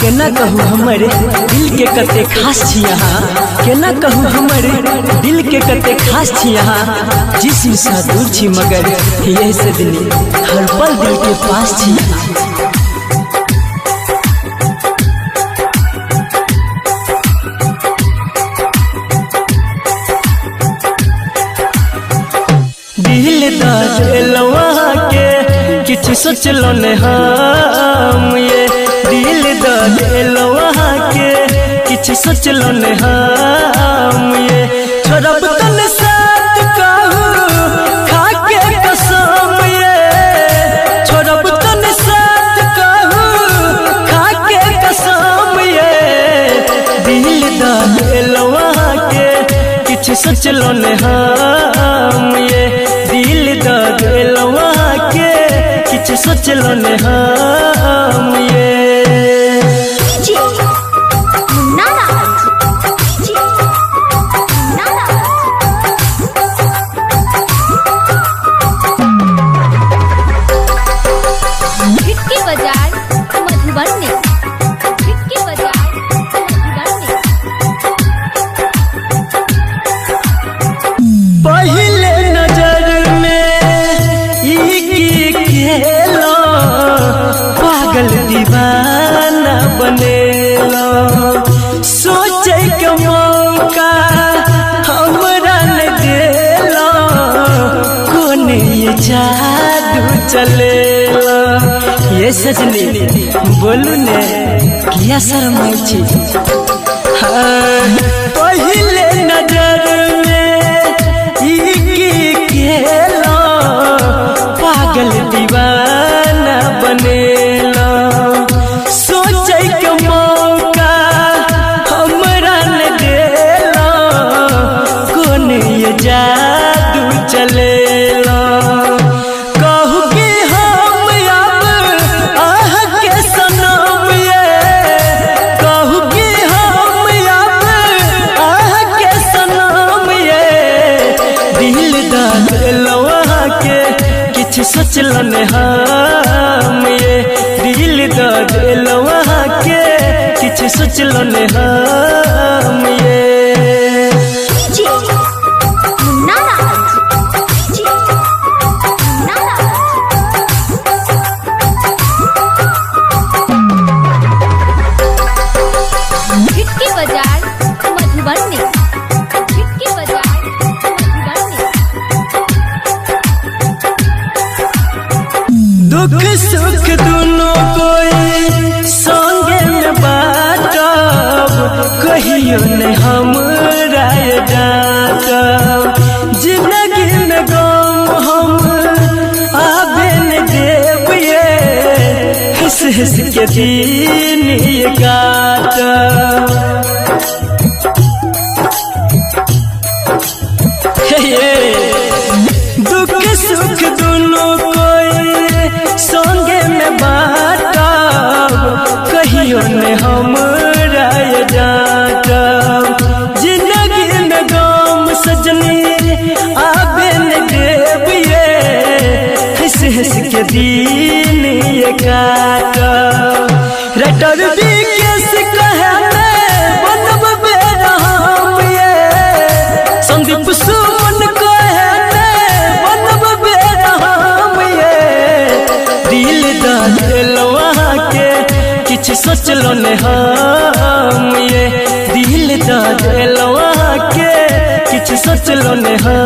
केना कहू हमरे दिल के कते खास छी यहाँ, केना कहू हमरे दिल के कते खास छी यहाँ। जिस्म सा दूर छी मगर ये से दिल हर पल दिल के पास छी। दिल दिलवा के किछ सोचलो ने हम, ये दिल दिलवा के किछ सोचलो ने हम। ये छोड़ब तन साथ कहू खा के कसम, ये छोड़ब तन साथ कहू खा के कसम। ये दिल दिलवा के किछ सोचलो ने हम, ये दिल दिलवा के किछ सोचलो ने हम। ये पहले नजर में ई खेलो पागल दीवाना बनेलो। सोचे के मौका हमरा न देलो, कोने ये जादू चलेलो। ये सजनी बोलू ने किया शर्माई छी। पहले नजर पागल दीवाना बनेलो। सोचे के मौका हमरा न देलो, कोने ये जादू चलेलो। कहू कि हम अब आह के सनम, ये कहू कि हम अब आह के सनम। ये दिल दिलवा के किछ सोचलो ने हम, ये दिल दिलवा के किछ सोचलो ने हम। ये दुख सुख दोनों कोई संगे में बाटब, कहियो ने हमरा डांटब। जिंदगी में गम हम आबे न देब, ये हंस हंस के दिन ये काटब। दुख सुख दोनों संगे में बाटब, कहियो ने हमरा डांटब। जिंदगी में गम सजनी आबे न देब, ये हंस हंस के दिन ये काटब। रटर भी केस कहे बनब बेरहम, ये संदीप सुमन कहे बनब बेरहम। ये दिल दिलवा के किछ सोचलो ने हम, ये दिल दिलवा के किछ सोचलो ने हम।